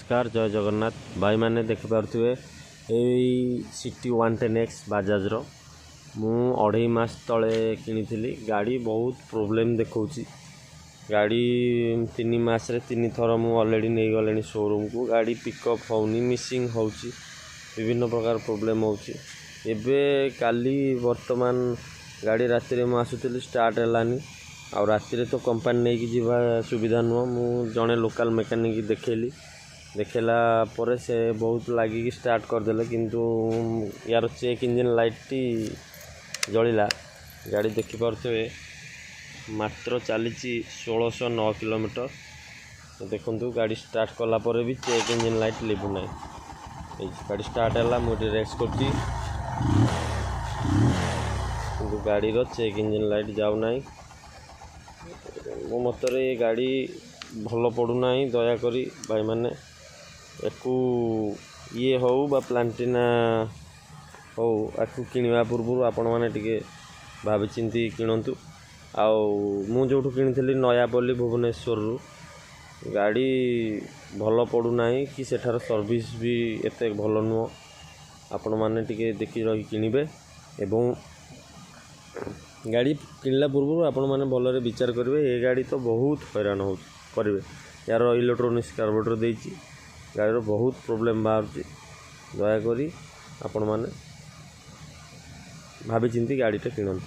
नमस्कार जय जगन्नाथ भाई मैंने देखिपे सिटी 110X बजाज रो मु 2.5 मास तले किनी गाड़ी बहुत प्रोब्लेम देखा गाड़ी 3 मास 3 थर मु ऑलरेडी नहीं गले शोरूम को गाड़ी पिकअप होनी मिसिंग हो विभिन्न प्रकार प्रोब्लेम होबे काली वर्तमान गाड़ी राति में आसुली स्टार्ट है आ राति तो कंपानी नहीं कि जीवा सुविधा नुह मु जड़े लोकल मेकानिक देखला पर से बहुत लगे स्टार्ट करदे किंतु यार चेक इंजन लाइट टी जलिला गाड़ी देखिपे मात्र चली 1609 किलोमीटर देखु गाड़ी स्टार्ट कला पर भी चेक इंजन लाइट लिभुना गाड़ी स्टार्ट है मुझे रेक्स कर गाड़ी रो चेक इंजन लाइट जाऊना मो मतरे ये गाड़ी भल पड़ूना दयाकोरी भाई मैंने एकू ये हो बा प्लांटिना हो आपको किणवा पूर्व आपण मैंने टिके भावी चिंती किणतु आउ जो किनी नयापल्ली भुवनेश्वर गाड़ी भल पड़ूना कि सेठार सर्विस भी एत भल नुह आपण मैंने टिके देखी रही किणवे एवं गाड़ी किणला पूर्व आपण मैंने भलरे विचार करेंगे ये गाड़ी तो बहुत हैरान हो करेंगे यार इलेक्ट्रोनिक्स कार्बोरेटर देती गाड़ी बहुत प्रोब्लेम बाहर दयाकोरी आपण मैंने भावी चिंती गाड़ीटा किणतु।